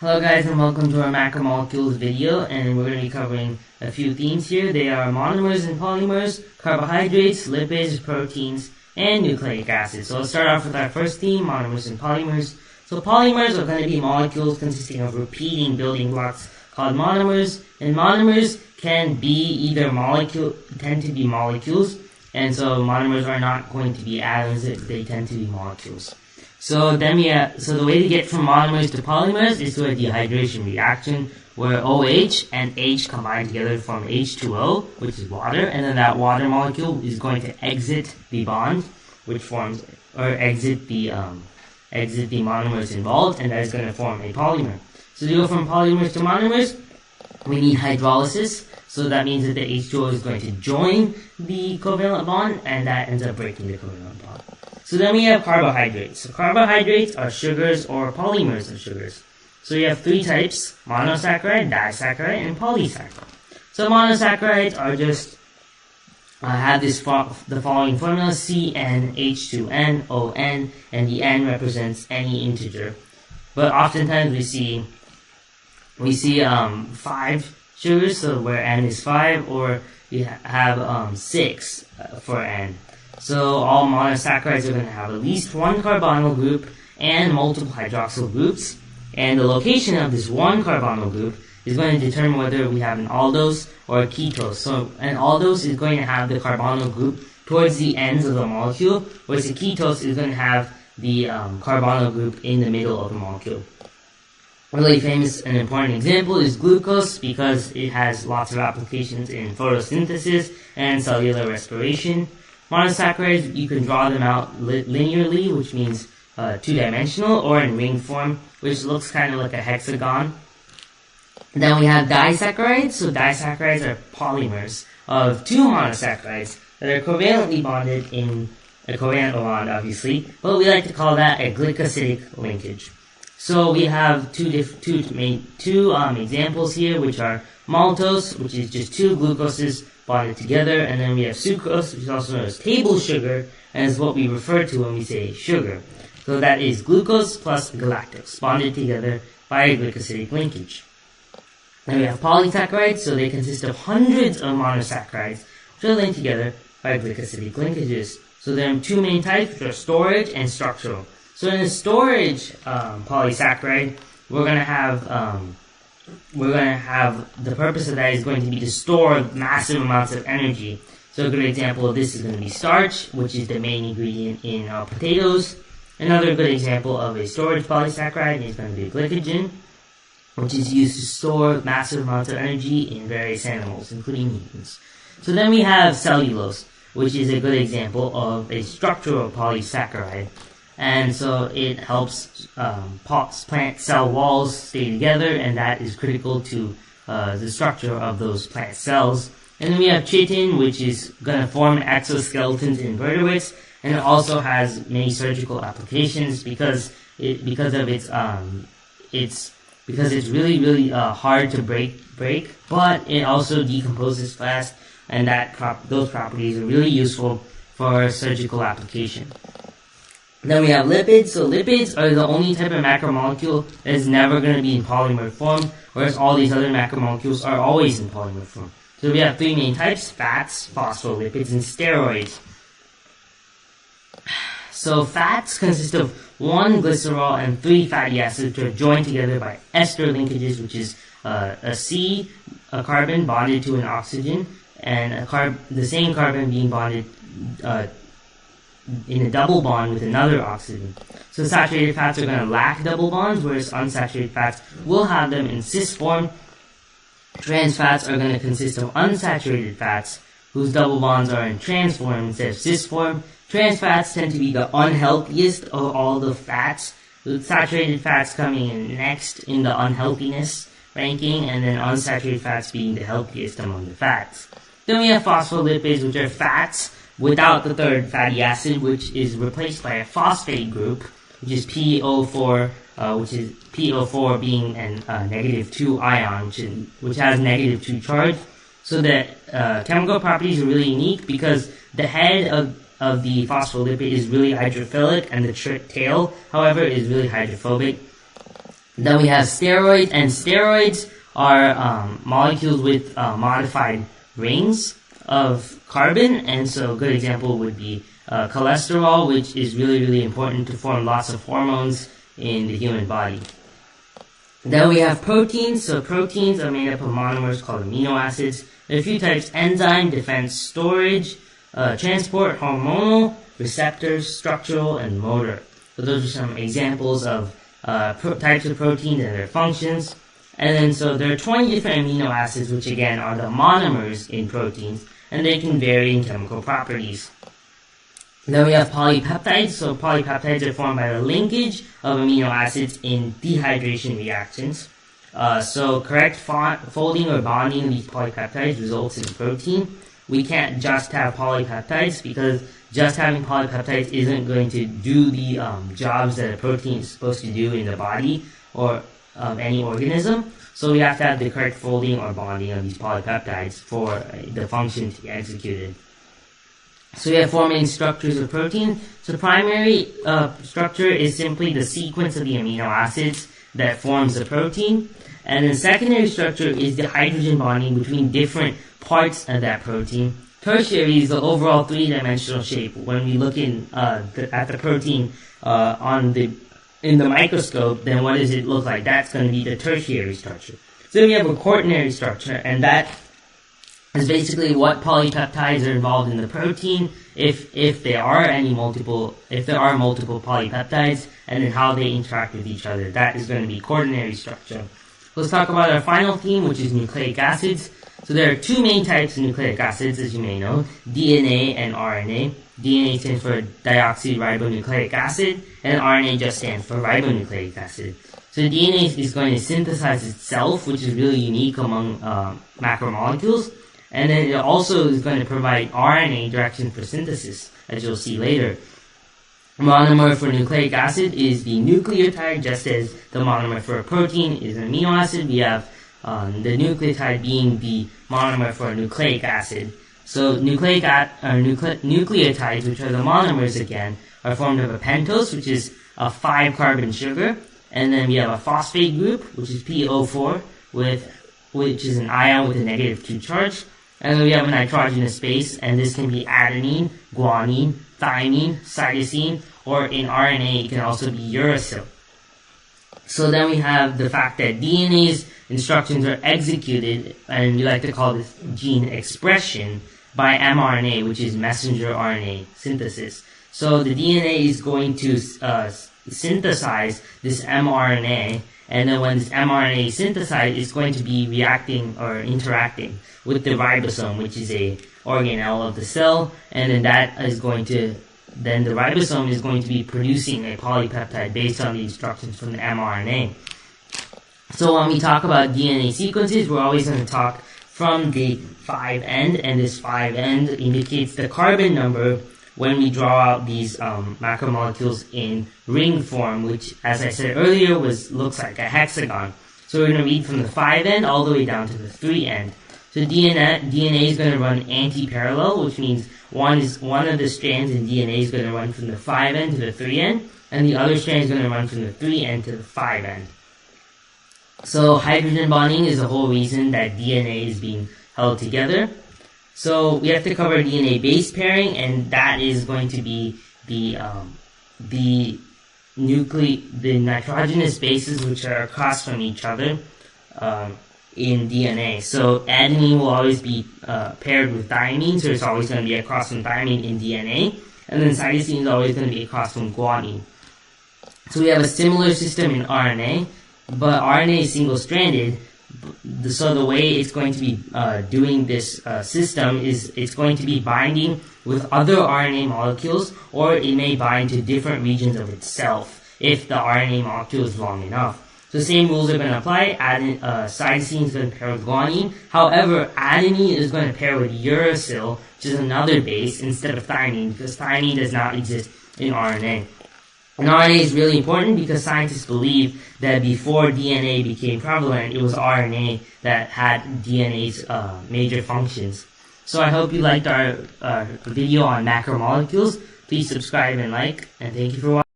Hello guys and welcome to our macromolecules video, and we're going to be covering a few themes here. They are monomers and polymers, carbohydrates, lipids, proteins, and nucleic acids. So let's start off with our first theme, monomers and polymers. So polymers are going to be molecules consisting of repeating building blocks called monomers, and monomers can be tend to be molecules, and so monomers are not going to be atoms, they tend to be molecules. So the way to get from monomers to polymers is through a dehydration reaction where OH and H combine together to form H2O, which is water, and then that water molecule is going to exit the bond, exit the monomers involved, and that is going to form a polymer. So to go from polymers to monomers, we need hydrolysis. So that means that the H2O is going to join the covalent bond, and that ends up breaking the covalent bond. So then we have carbohydrates. So carbohydrates are sugars or polymers of sugars. So you have three types: monosaccharide, disaccharide, and polysaccharide. So monosaccharides are just have the following formula: CnH2nOn, and the N represents any integer. But oftentimes we see 5 sugars, so where N is 5, or we have 6 for N. So all monosaccharides are going to have at least one carbonyl group and multiple hydroxyl groups, and the location of this one carbonyl group is going to determine whether we have an aldose or a ketose. So an aldose is going to have the carbonyl group towards the ends of the molecule, whereas a ketose is going to have the carbonyl group in the middle of the molecule. A really famous and important example is glucose, because it has lots of applications in photosynthesis and cellular respiration. Monosaccharides, you can draw them out linearly, which means two-dimensional, or in ring form, which looks kind of like a hexagon. Then we have disaccharides. So disaccharides are polymers of two monosaccharides that are covalently bonded in a covalent bond, obviously, but we like to call that a glycosidic linkage. So we have two examples here, which are maltose, which is just two glucoses bonded together, and then we have sucrose, which is also known as table sugar, and is what we refer to when we say sugar. So that is glucose plus galactose bonded together by a glycosidic linkage. Then we have polysaccharides, so they consist of hundreds of monosaccharides, which are linked together by glycosidic linkages. So there are two main types, which are storage and structural. So in a storage polysaccharide, we're going to have the purpose of that is going to be to store massive amounts of energy. So a good example of this is going to be starch, which is the main ingredient in potatoes. Another good example of a storage polysaccharide is going to be glycogen, which is used to store massive amounts of energy in various animals, including humans. So then we have cellulose, which is a good example of a structural polysaccharide. And so it helps plant cell walls stay together, and that is critical to the structure of those plant cells. And then we have chitin, which is going to form exoskeletons in vertebrates, and it also has many surgical applications because it's really hard to break, but it also decomposes fast, and those properties are really useful for surgical application. Then we have lipids. So lipids are the only type of macromolecule that is never going to be in polymer form, whereas all these other macromolecules are always in polymer form. So we have three main types: fats, phospholipids, and steroids. So fats consist of one glycerol and 3 fatty acids, which are joined together by ester linkages, which is a carbon bonded to an oxygen, and the same carbon being bonded in a double bond with another oxygen. So saturated fats are going to lack double bonds, whereas unsaturated fats will have them in cis form. Trans fats are going to consist of unsaturated fats whose double bonds are in trans form instead of cis form. Trans fats tend to be the unhealthiest of all the fats, with saturated fats coming in next in the unhealthiness ranking, and then unsaturated fats being the healthiest among the fats. Then we have phospholipids, which are fats without the third fatty acid, which is replaced by a phosphate group, which is PO4, which is PO4 being a -2 ion, which has -2 charge. So the chemical properties are really unique because the head of the phospholipid is really hydrophilic, and the tail, however, is really hydrophobic. Then we have steroids, and steroids are molecules with modified rings of carbon, and so a good example would be cholesterol, which is really, really important to form lots of hormones in the human body. Then we have proteins. So proteins are made up of monomers called amino acids. There are a few types: enzyme, defense, storage, transport, hormonal, receptors, structural, and motor. So those are some examples of types of proteins and their functions. And then so there are 20 different amino acids, which again are the monomers in proteins, and they can vary in chemical properties. Then we have polypeptides. So polypeptides are formed by the linkage of amino acids in dehydration reactions. So correct folding or bonding of these polypeptides results in protein. We can't just have polypeptides because just having polypeptides isn't going to do the jobs that a protein is supposed to do in the body or of any organism. So we have to have the correct folding or bonding of these polypeptides for the function to be executed. So we have four main structures of protein. So the primary structure is simply the sequence of the amino acids that forms the protein. And the secondary structure is the hydrogen bonding between different parts of that protein. Tertiary is the overall three-dimensional shape. When we look at the protein in the microscope, then what does it look like? That's going to be the tertiary structure. So we have a quaternary structure, and that is basically what polypeptides are involved in the protein, if there are multiple polypeptides, and then how they interact with each other. That is going to be quaternary structure. Let's talk about our final theme, which is nucleic acids. So there are two main types of nucleic acids, as you may know, DNA and RNA. DNA stands for deoxyribonucleic acid, and RNA just stands for ribonucleic acid. So DNA is going to synthesize itself, which is really unique among macromolecules, and then it also is going to provide RNA direction for synthesis, as you'll see later. Monomer for nucleic acid is the nucleotide, just as the monomer for a protein is an amino acid. We have the nucleotide being the monomer for a nucleic acid. So nucleotides, which are the monomers again, are formed of a pentose, which is a 5-carbon sugar, and then we have a phosphate group, which is PO4, which is an ion with a -2 charge, and then we have a nitrogenous base, and this can be adenine, guanine, thymine, cytosine, or in RNA it can also be uracil. So then we have the fact that DNA's instructions are executed, and we like to call this gene expression, by mRNA, which is messenger RNA synthesis. So the DNA is going to synthesize this mRNA, and then when this mRNA is synthesized, it's going to be reacting or interacting with the ribosome, which is a organelle of the cell, and then the ribosome is going to be producing a polypeptide based on the instructions from the mRNA. So when we talk about DNA sequences, we're always going to talk from the 5' end, and this 5' end indicates the carbon number when we draw out these macromolecules in ring form, which, as I said earlier, looks like a hexagon. So we're going to read from the 5' end all the way down to the 3' end. So DNA is going to run anti-parallel, which means one of the strands in DNA is going to run from the 5' end to the 3' end, and the other strand is going to run from the 3' end to the 5' end. So hydrogen bonding is the whole reason that DNA is being held together. So we have to cover DNA base pairing, and that is going to be the nitrogenous bases which are across from each other in DNA. So adenine will always be paired with thymine, so it's always going to be across from thymine in DNA, and then cytosine is always going to be across from guanine. So we have a similar system in RNA, but RNA is single-stranded, so the way it's going to be doing this system is it's going to be binding with other RNA molecules, or it may bind to different regions of itself if the RNA molecule is long enough. So the same rules are going to apply. Cytosine is going to pair with guanine. However, adenine is going to pair with uracil, which is another base, instead of thymine, because thymine does not exist in RNA. And RNA is really important because scientists believe that before DNA became prevalent, it was RNA that had DNA's major functions. So I hope you liked our video on macromolecules. Please subscribe and like, and thank you for watching.